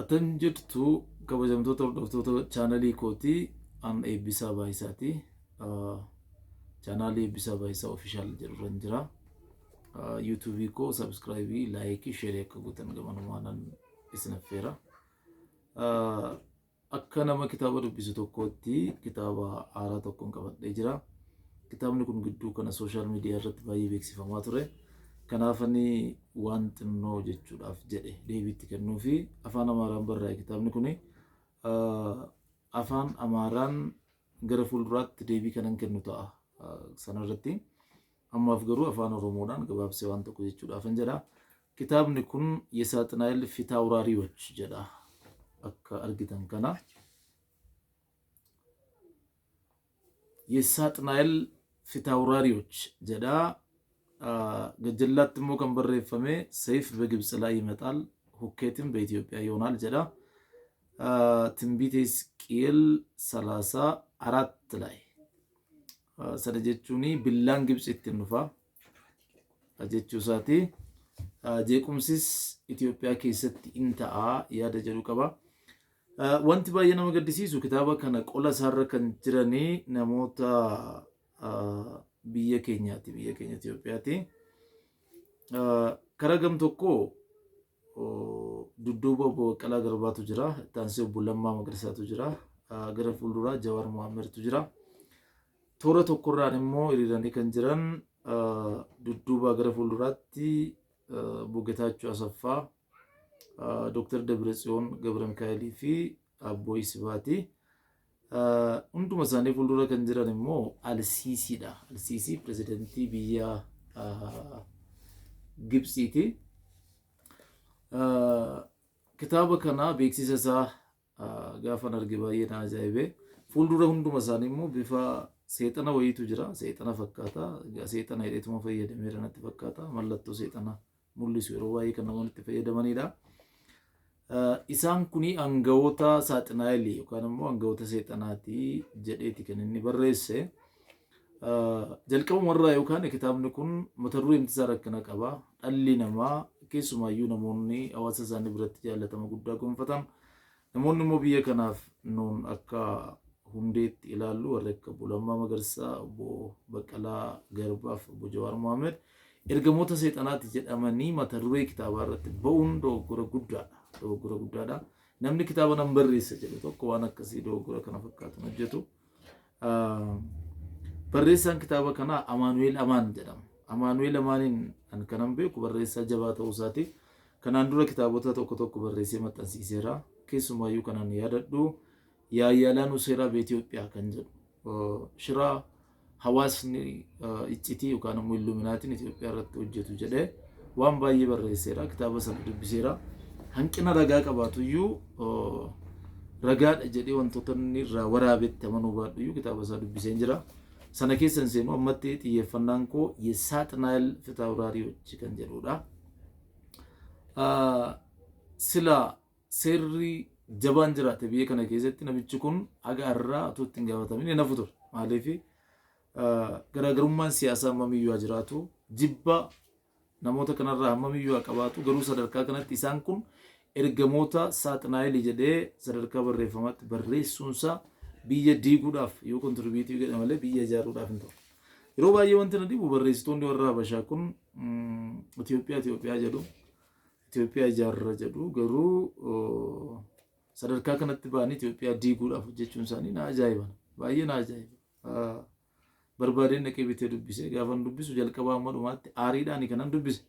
Atan jirtu kabajamtoota hordoftoota chaanalii kootii an eebbisaa baayisaati. Chaanalii eebbisaa baayisaa ofishaal jedhuran jira. Yuutuubii koo sabskraayibii, laayikii, sheerii akka gootan gamanumaan isin affeera. Akka nama kitaaba dubbisu tokkootti kitaaba haaraa tokkoon qabadhee jira. Kitaabni kun gidduu kana sooshaal miidiyaa irratti baay'ee beeksifamaa ture. Kanaafani waan xinnoo jechuudhaaf jedhe deebiitti kennuu fi afaan Amaaraan barraa'e kitaabni kun afaan Amaaraan gara fuulduraatti deebii kanan kennu ta'a. Sanarratti ammaaf garuu afaan Oromoodhaan gabaabsee waan tokko jechuudhaafan jedha. Kitaabni kun የሳጥናኤል ፊታውራሪዎች jedha. Akka argitan kana የሳጥናኤል ፊታውራሪዎች jedha. ገጀላት ሞ kan barreeffame ሰይፍ በግብጽ ላይ ይመጣል ሁኬትም በኢትዮጵያ ይሆናል ጀዳ ትንቢተ ሕዝቅኤል 34 ላይ ሰደጀቹኒ ቢላን ግብጽ ይትንፋ አጀቹሳቲ ጄቁምሲስ ኢትዮጵያ ኬሰት ኢንታአ ያደ ጀዱ ቀባ wanti baay'ee nama gaddisiisu kitaaba kana qola isaarra kan jiranii namoota biyya keenyaati, biyya keenya Itoophiyaati. Karaa gam tokko dudduuba obbo Baqqalaa Garbaatu jira, taansee obbo Lammaa Magarsaatu jira, gara fuulduraa Jawaar Mohammadtu jira. Toora tokkorraan immoo hiriiranii kan jiran dudduuba gara fuulduraatti obbo Getaachoo Asaffaa, Dr. Dabratsiyoon Gabra Mikaa'elii fi Abbo Isibaati. Hunduma isaanii fuuldura kan jiran immoo Alsiisiidha. Alsiisii pirezidantii biyya Gibsiiti. Kitaaba kana beeksisa isaa gaafan arge baay'ee na ajaa'ibe. Fuuldura hunduma isaanii immoo bifa seexana wayiitu jira. Seexana fakkaata. Seexana hidheetuma fayyadameera natti fakkaata. Mallattoo seexana mul'isu yeroo baay'ee kan namoonni itti fayyadamanidha. Isaan kuni aangawoota saaxinaa'el yookaan immoo aangawoota seexanaati jedheeti kan inni barreesse. Jalqabumarraa yookaan kitaabni kun mata duree isaa rakkina qaba. Dhalli namaa keessumaayyuu namoonni hawaasa isaanii biratti jaallatama guddaa gonfatan namoonni immoo biyya kanaaf nuun akka hundeetti ilaallu warra akka Obbo Lammaa Magarsaa, Obbo Baqqalaa Garbaaf, Obbo Jawaar Mohammed ergamoota seexanaati jedhamanii mata duree kitaabaa irratti ba'uun dogoggora guddaadha. Dogoggora guddaadha. Namni kitaaba nan barreessa jedhu tokko waan akkasii dogoggora kana fakkaatu hojjetu. Barreessaan kitaaba kana Amaanu'eel Amaan jedhama. Amaanu'eel Amaaniin an kanan beeku barreessaa jabaa ta'uu isaati. Kanaan dura kitaabota tokko tokko barreessee maxxansiiseera. Keessumaayyuu kanan yaadadhu Yaayyaalaan Seeraa Itoophiyaa kan jedhu shiraa hawaasni iccitii yookaan immoo illuminaatiin Itoophiyaa irratti hojjetu jedhee waan baay'ee barreesseera. Kitaaba sana dubbiseera. Hanqina ragaa qabaatuyyuu ragaadha jedhee wantoota inni irraa waraabetti amanuu baadhuyyuu kitaaba isaa dubbiseen jira. Sana keessan seenuu ammatti xiyyeeffannaan koo የሳጥናኤል ፊታውራሪዎች kan jedhudha. Sila seerri jabaan jiraate biyya kana keessatti namichi kun haga irraa utuu ittiin gaafatamin hin hafu ture. Maaliif garaagarummaan siyaasaa hammamiyyuu jiraatu jibba namoota kanarraa hammamiyyuu qabaatu garuu sadarkaa kanatti isaan kun ergamoota saaxinaa'el jedhee sadarkaa barreeffamaatti barreessuunsaa biyya diiguudhaaf yoo kontribiitii godhe malee biyya ijaaruudhaaf hin ta'u. Yeroo baay'ee wanti na dhibu barreessitoonni warra Habashaa kun Itoophiyaa jedhu, Itoophiyaa ijaarra jedhu garuu sadarkaa kanatti ba'anii Itoophiyaa diiguudhaaf hojjechuun isaanii na ajaa'iba. Baay'ee na ajaa'iba. Barbaadeen dhaqee bitee dubbise gaafan dubbisu jalqabaa amma dhumaatti aariidhaan kanan dubbise.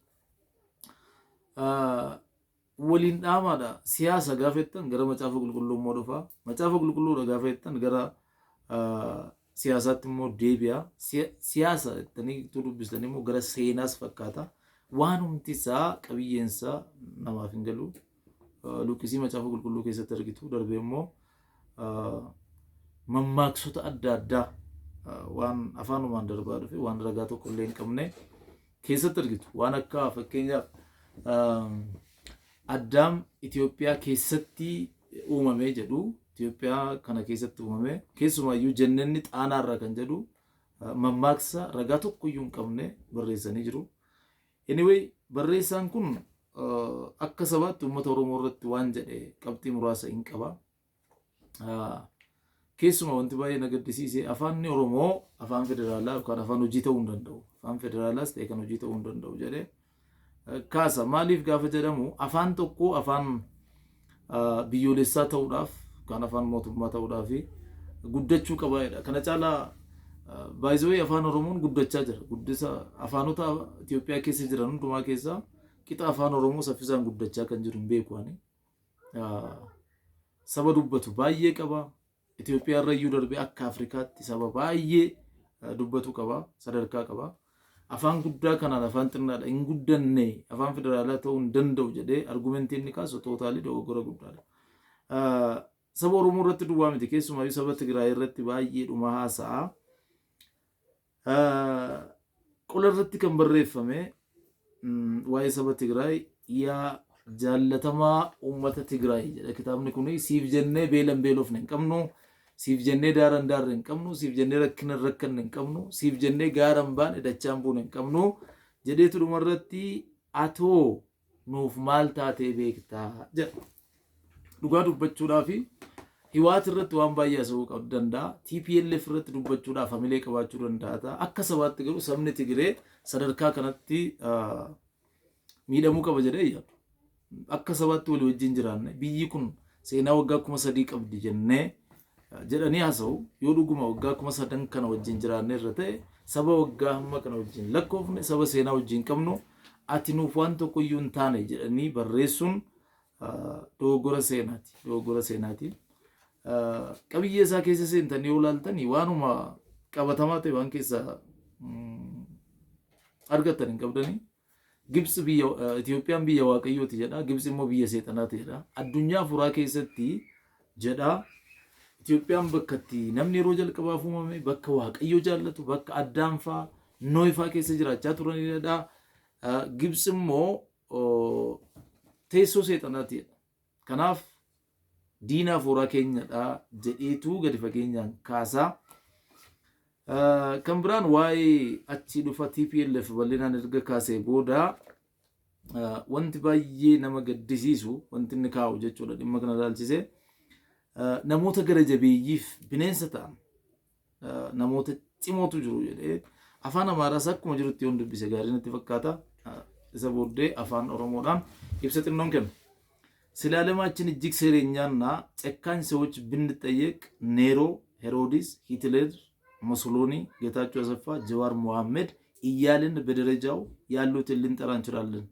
Waliin dhaamaadha. Siyaasa gaafa jettan gara macaafa qulqulluu immoo dhufa. Macaafa qulqulluudha gaafa jettan gara siyaasaatti immoo deebi'a. Siyaasa jettanii dubbistanii immoo gara seenaas fakkaata. Waan humti isaa qabiyyeensaa namaaf hin galu. Luqqisii macaafa qulqulluu keessatti argitu darbee immoo mammaaksota adda addaa waan afaanumaan darbaa dhufe waan ragaa tokko illee hin qabne keessatti argitu. Waan akka fakkeenyaaf Addaam Itoophiyaa keessatti uumamee jedhu, Itoophiyaa kana keessatti uumamee keessumaayyuu jannanni xaanaarraa kan jedhu mammaaksa ragaa tokko iyyuu hin qabne barreessanii jiru. Anyway, barreessaan kun akka sabaatti uummata Oromoo irratti waan jedhe qabxii muraasa hin qaba. Keessumaa wanti baay'ee na gaddisiise afaanni Oromoo afaan federaalaa yookaan afaan hojii ta'uu hin danda'u. Afaan federaalaas ta'e kan hojii ta'uu hin danda'u jedhee kaasa. Maaliif gaafa jedhamu afaan tokko afaan biyyoolessaa ta'uudhaaf kan afaan mootummaa ta'uudhaaf guddachuu qaba jedha. Kana caalaa baay'ee afaan Oromoon guddachaa jira. Guddisa afaanota Itoophiyaa keessa jiran hundumaa keessaa qixa afaan Oromoo saffisaan guddachaa kan jiru hin beeku ani. Saba dubbatu baay'ee qaba. Itoophiyaa irra iyyuu darbee akka Afrikaatti saba baay'ee dubbatu qaba, sadarkaa qaba. Afaan guddaa kanaan afaan xinnaadha hin guddanne afaan federaalaa ta'uu hin danda'u jedhee argumentiin inni kaasu tootaalii dogoggora guddaadha. Saba Oromoo irratti duwwaa miti, keessumaa saba Tigraay irratti baay'ee dhuma haasa'a. Qola irratti kan barreeffame waa'ee saba Tigraay yaa jaallatamaa uummata Tigraay jedha kitaabni kun. Siif jennee beelan beelofne hin qabnu, siif jennee daaran daarre hin qabnu, siif jennee rakkina rakkanne hin qabnu, siif jennee gaaran baane dachaan buune hin qabnu jedheetu dhuma irratti atoo nuuf maal taatee beektaa jedha. Dhugaa dubbachuudhaaf Hiwaat irratti waan baay'ee asuu qabu danda'a. TPLF irratti dubbachuudhaaf hamilee qabaachuu danda'a. Akka sabaatti garuu sabni Tigree sadarkaa kanatti miidhamuu qaba jedhee yaadu. Akka sabaatti walii wajjin jiraanne biyyi kun seenaa waggaa 3,000 qabdi jennee jedhanii haasa'u. Yoo dhuguma waggaa 3,000 kana wajjin jiraanne irra ta'e saba waggaa hamma kana wajjin lakkoofne saba seenaa wajjin qabnu ati nuuf waan tokko iyyuu hin taane jedhanii barreessuun dogoggora seenaati. Dogoggora seenaati. Qabiyyee isaa keessa seentanii yoo ilaaltanii waanuma qabatamaa ta'e waan keessa argatan hin qabdanii. Gibsi biyya Itoophiyaan biyya waaqayyooti jedha. Gibsi immoo biyya seexanaati jedha. Addunyaa furaa keessatti jedha Itoophiyaan bakka itti namni yeroo jalqabaaf uumame bakka waaqayyo jaallatu bakka Addaam fa'aa Noohi fa'aa keessa jiraachaa turanidha. Gibsi immoo teessoo seexanaati jedha. Kanaaf diinaa furaa keenyadha jedheetu gadi fageenyaan kaasaa. Kan biraan waa'ee achi dhufa TPLF bal'inaan erga kaasee booda wanti baay'ee nama gaddisiisu wanti inni kaa'u jechuudha. Dhimma kana ilaalchisee namoota gara jabeeyyiif bineensa ta'an namoota cimootu jiru jedhee afaan Amaaraas akkuma jirutti yoon dubbise gaarii natti fakkaata. Isa booddee afaan Oromoodhaan ibsa xinnoon kennu. ስለ ዓለማችን እጅግ ሴረኛና ጨካኝ ሰዎች ብንጠየቅ ኔሮ፣ ሄሮድስ፣ ሂትለር፣ ሙሶሎኒ፣ ጌታቸው አሰፋ፣ ጀዋር መሐመድ እያልን በደረጃው ያሉትን ልንጠራ እንችላለን።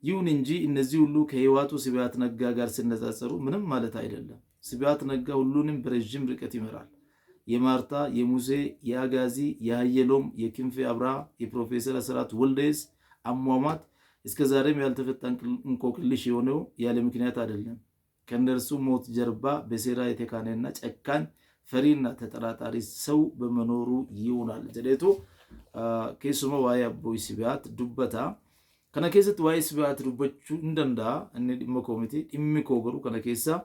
ይሁን እንጂ እነዚህ ሁሉ ከህዋቱ ስብሃት ነጋ ጋር ሲነጻጸሩ ምንም ማለት አይደለም። ስብሃት ነጋ ሁሉንም በረጅም ርቀት ይመራል። የማርታ፣ የሙሴ፣ የአጋዚ፣ የሀየሎም፣ የክንፌ አብርሃ፣ የፕሮፌሰር አስራት ወልደየስ አሟሟት እስከ ዛሬም ያልተፈታ እንቆቅልሽ የሆነው ያለ ምክንያት አይደለም። ከነርሱ ሞት ጀርባ በሴራ የተካነና ጨካኝ ፈሪና ተጠራጣሪ ሰው በመኖሩ ይሆናል ጀዴቱ keessuma waa'ee abbooyi sibiyaat dubbata. Kana keessatti waa'ee sibiyaat dubbachuu hin danda'a inni dhimma koo miti. Dhimmi koo garuu kana keessa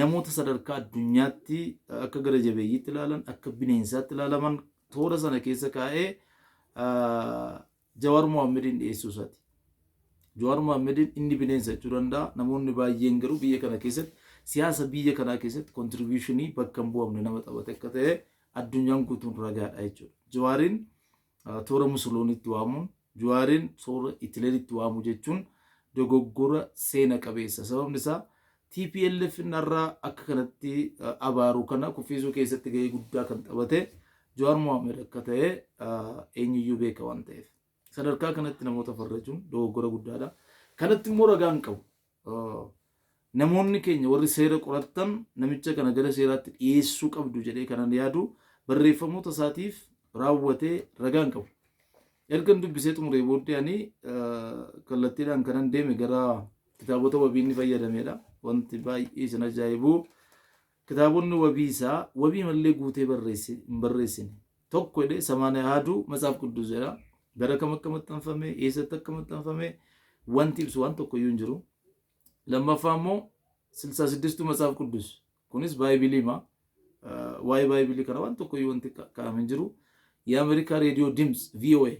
namoota sadarkaa addunyaatti akka gara jabeeyyiitti ilaalan akka bineensaatti ilaalaman toora sana keessa kaa'ee Jawaar Mohammedin dhiyeessuu isaati. Jawaar Mohammedin inni bineensa jechuu danda'a. Namoonni baay'een garuu biyya kana keessatti siyaasa biyya kanaa keessatti kontribuushinii bakka hin bu'amne nama taphate akka ta'e addunyaan guutuun ragaadha jechuudha. Jawaarin toora Musoloonitti waamuun, Jawaarin toora Hitileritti waamu jechuun dogoggora seena qabeessa. Sababni isaa TPLF narraa akka kanatti abaaru kana kuffisuu keessatti gahee guddaa kan taphate Jawaar Mohammed akka ta'e eenyuyyuu beeka waan ta'eef. Sadarkaa kanatti namoota farrajuun dogoggora guddaadha. Kanatti immoo ragaan qabu. Namoonni keenya warri seera qoratan namicha kana gara seeraatti dhiyeessuu qabdu jedhee kanan yaadu barreeffamoota isaatiif raawwatee ragaan qabu. Ergan dubbisee xumuree booddee ani kallattiidhaan kanan deeme gara kitaabota wabii inni fayyadamedha. Wanti baay'ee isin ajaa'ibu kitaabonni wabii isaa wabii mallee guutee hin barreessine. Tokko jedhee samaana yaadu Matsaaf Qudduus jedha. Gara kam akka maxxanfame, eessatti akka maxxanfame wanti ibsu waan tokko iyyuu hin jiru. Lammaffaa immoo 66 Matsaaf Qudduus. Kunis Baaybiliima. Waa'ee Baayibilii kana waan tokko iyyuu wanti kaa'ame hin jiru. የአሜሪካ ሬዲዮ ድምፅ VOA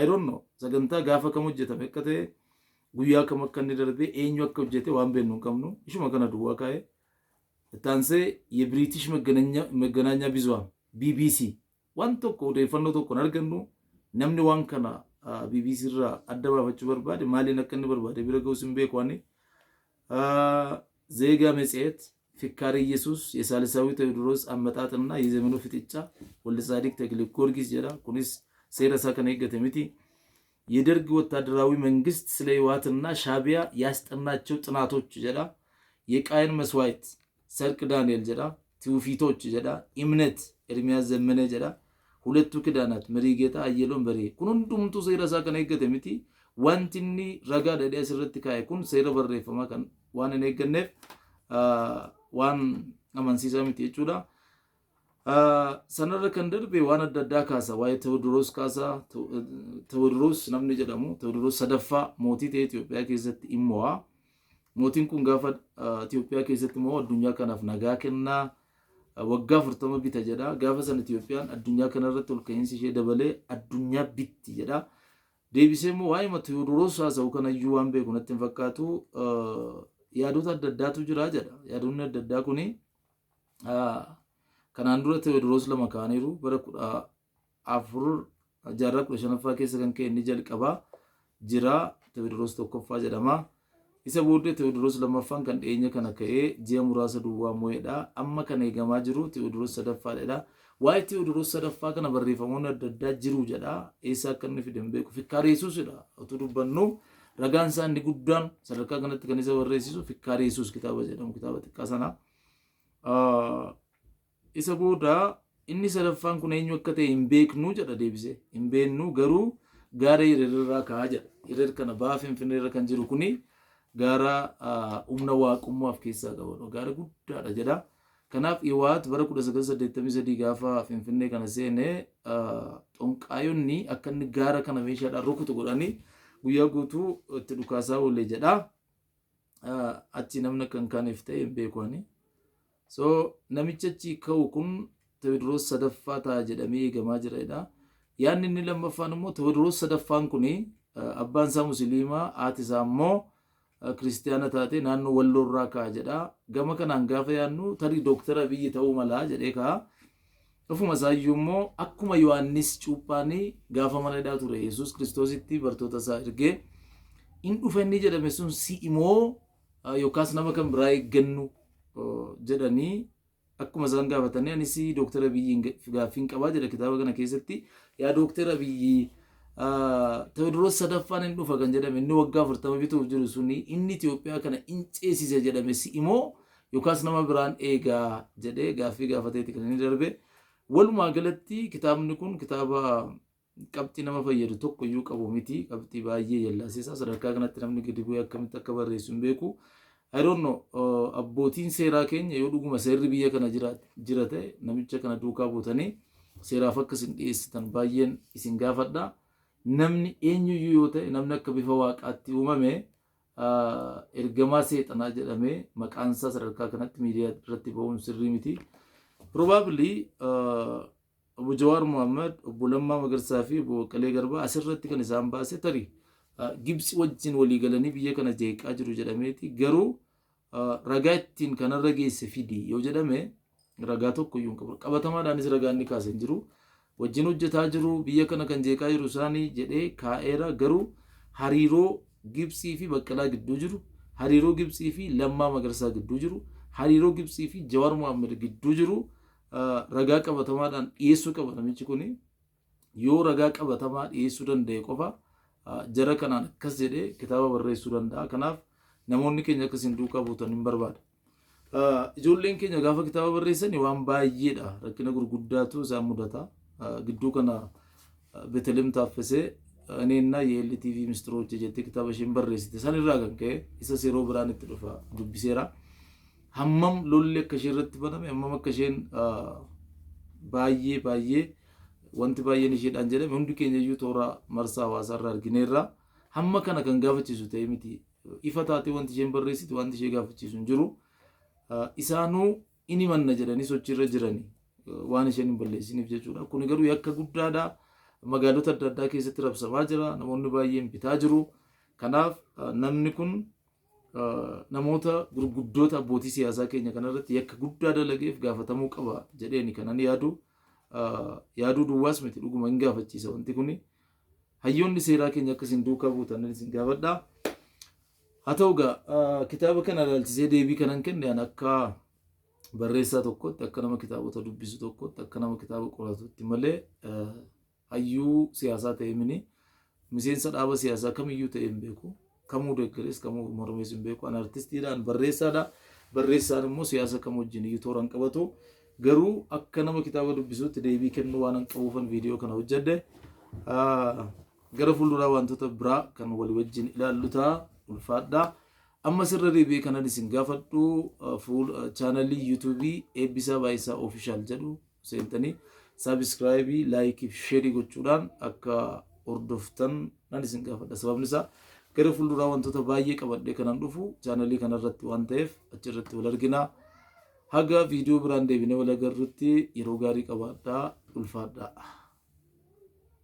I don't know sagantaa gaafa kam hojjetame akka ta'e guyyaa kam akka inni darbee eenyu akka hojjete waan beeknu hin qabnu ishuma kana duwwaa kaa'ee taanse የብሪቲሽ መገናኛ ብዙሃን BBC waan tokko odeeffannoo tokko argannu namni waan kana BBC irraa adda baafachuu barbaade maaliin akka inni barbaade bira ga'us hin beeku ani ዜጋ መጽሔት ፍካሬ ኢየሱስ የሳልሳዊ ቴዎድሮስ አመጣጥና የዘመኑ ፍጥጫ ወልደ ጻዲቅ ተክለ ጊዮርጊስ ጀራ ኩኒስ ሴረሳ ከነ ይገተምቲ የደርግ ወታደራዊ መንግስት ስለ ህወሓትና ሻቢያ ያስጠናቸው ጥናቶች ጀራ የቃየን መስዋዕት ሰርቅ ዳንኤል ጀራ ትውፊቶች ጀራ እምነት ኤርሚያስ ዘመነ ጀራ ሁለቱ ክዳናት መሪጌታ አየሎን በሬ ኩንንዱምቱ ሴረሳ ከነ ይገተምቲ ዋንቲኒ ረጋ ደደ ስረት ካይ ኩን ሴረ በሬፈማ ከን ዋን ነገነፍ ዋን አማንሲሳ ሚት ይቹዳ ሰነረ ከንደርቤ ዋን አዳዳ ካሳ ዋይ ተወድሮስ ካሳ ተወድሮስ namni jedhamu ተወድሮስ ሰደፋ ሞቲ ኢትዮጵያ keessatti immoo mootiin kun gaafa Itoophiyaa keessatti immoo addunyaa kanaaf nagaa kenna waggaa 40 bita jedha gaafa san Itoophiyaan addunyaa kana irratti ol ka'iinsi ishee dabalee addunyaa bitti jedha deebisee immoo waa'ee Tewoodiroos haasa'u kanayyuu waan beeku natti hin fakkaatu yaadota adda addaatu jira jedha yaadonni adda addaa kuni kanaan dura Tewoodiroos lama kaaniru bara 1415 keessa kan ka'e inni jalqabaa jira Tewoodiroos tokkoffaa jedhama isa booddee Tewoodiroos lammaffaan kan dhiyeenya kana ka'ee ji'a muraasa duwwaa moo'edha amma kan eegamaa jiru Tewoodiroos sadaffaadha waa'ee Tewoodiroos sadaffaa kana barreeffamoonni adda addaa jiru jedha eessa akka inni fide hin beeku Fikkaaree Yesuusidha utuu dubbannu ragaan isaa inni guddaan sadarkaa kanatti kan isa barreessisu Fikkaaree Yesuus kitaaba jedhamu kitaaba xiqqaa sana isa booda inni sadaffaan kun eenyu akka ta'e hin beeknu jedha deebisee hin beeknu garuu gaara Hireerraa ka'aa jedha Hireer kana ba'a Finfinneerra kan jiru kuni gaara humna waaqummaaf keessaa qabudha gaara guddaadha jedha kanaaf Hiwaat bara 1983 gaafa Finfinnee kana seenee xonqaayonni akka inni gaara kana meeshaadhaan rukutu godhanii guyyaa guutuu itti dhukaasaa oolee jedha achi namni kan kaaneef ta'e hin beeku ani so namicha achi ka'u kun Tewoodiroos sadaffaa ta'a jedhamee eegamaa jiradha yaanni inni lammaffaan immoo Tewoodiroos sadaffaan kuni abbaan isaa musliimaa haati isaa immoo kiristiyaana taate naannoo Walloorraa ka'a jedha gama kanaan gaafa yaannu tarii Dooktara Abiyyi ta'uu malaa jedhee ka'a ofuma isaayyuu immoo akkuma Yohaannis Cuuphaanii gaafa mana hidhaa ture Yesuus Kiristoositti bartoota isaa ergee in dhufa inni jedhame sun si imoo yookaas nama kan biraa eeggannu jedhanii akkuma isaan gaafatanii anis Dooktara Abiyyi gaaffiin qabaa jedha kitaaba kana keessatti yaa Dooktara Abiyyi Tewoodiroos sadaffaan hin dhufa kan jedhame inni waggaa 40 bituuf jiru suni inni Itoophiyaa kana in ceesise jedhame si imoo yookaas nama biraan eegaa jedhee gaaffii gaafateeti kan inni darbe walumaa galatti kitaabni kun kitaaba qabxii nama fayyadu tokko iyyuu qabu miti qabxii baay'ee yallaasiisa sadarkaa kanatti namni gadi bu'ee akkamitti akka barreessu hin beeku I don't know abbootiin seeraa keenya yoo dhuguma seerri biyya kana jirate namicha kana duukaa buutanii seeraaf akka isin dhiyeessitan baay'een isin gaafadha namni eenyuyyuu yoo ta'e namni akka bifa waaqaatti uumame ergamaa seexanaa jedhamee maqaan isaa sadarkaa kanatti miidiyaa irratti ba'uun sirrii miti probably Obbo Jawaar Mohaammed Obbo Lammaa Magarsaa fi Obbo Baqqalee Garbaa asirratti kan isaan baase tarii Gibsi wajjin walii galanii biyya kana jeeqaa jiru jedhameeti garuu ragaa ittiin kanarra geesse fidi yoo jedhame ragaa tokko iyyuu hin qabu qabatamaadhaanis ragaa inni kaase hin jiru wajjin hojjetaa jiru biyya kana kan jeeqaa jiru isaanii jedhee kaa'eera garuu hariiroo Gibsii fi Baqqalaa gidduu jiru hariiroo Gibsii fi Lammaa Magarsaa gidduu jiru hariiroo Gibsii fi Jawaar Mohaammed gidduu jiru ragaa qabatamaadhaan dhiyeessuu qaba namichi kuni yoo ragaa qabatamaa dhiyeessuu danda'e qofa jara kanaan akkas jedhee kitaaba barreessuu danda'a kanaaf namoonni keenya akkasiin duukaa buutan hin barbaada ijoolleen keenya gaafa kitaaba barreessan waan baay'eedha rakkina gurguddaatu isaan mudata gidduu kana Beetlehem Taaffesee እኔና የኤልቲቪ ሚኒስትሮች jettee kitaaba isheen barreessite san irraa kan ka'e isa yeroo biraan itti dhufa dubbiseera hammam lolli akka ishee irratti baname hammam akka isheen baay'ee wanti baay'een isheedhaan jedhame hundi keenya iyyuu toora marsaa hawaasaa irraa argineerra hamma kana kan gaafachiisu ta'e miti ifa taatee wanti isheen barreessite wanti ishee gaafachiisu hin jiru isaanuu inni manna jedhanii sochiirra jiranii waan isheen hin balleessiniif jechuudha kun garuu yakka guddaadha magaalota adda addaa keessatti rabsamaa jira namoonni baay'een bitaa jiru Kanaaf namni kun namoota gurguddoota abbootii siyaasaa keenya kanarratti yakka guddaa dalageef gaafatamuu qaba jedheeni kanan yaaduu duwwaas miti dhuguma hin gaafachiisa wanti kuni hayyoonni seeraa keenya akkasiin duukaa buutan isin gaafadha. Haa ta'u egaa kitaaba kana ilaalchisee deebii kanan kenne an akka barreessaa tokkotti akka nama kitaabota dubbisu tokkotti akka nama kitaaba qoratutti malee hayyuu siyaasaa ta'e mini miseensa dhaaba siyaasaa kamiyyuu ta'e hin beeku. Kamuu deeggarees kamuu mormees hin beeku. An artistiidhaan barreessaadha. Barreessaan immoo siyaasa kam wajjin iyyuu toora hin qabatu. Garuu akka nama kitaaba dubbisuutti deebii kennuu waan hin qabuufan viidiyoo kana hojjedhe. Gara fuulduraa wantoota biraa kan walii wajjin ilaallu ta'a. Ulfaadha. Amma sirra deebi'ee kanan isin gaafadhu chaanalii yuutuubii Eebbisaa Baayisaa Official jedhu seentanii saabskraayibii, laayikii fi sheerii gochuudhaan akka hordoftan nan isin gaafadha. Sababni isaa gara fuulduraa wantoota baay'ee qabadhee kanan dhufu chaanalii kanarratti waan ta'eef achirratti wal argina. Haga viidiyoo biraan deebinee wal agarrutti yeroo gaarii qabaadhaa. Ulfaadhaa.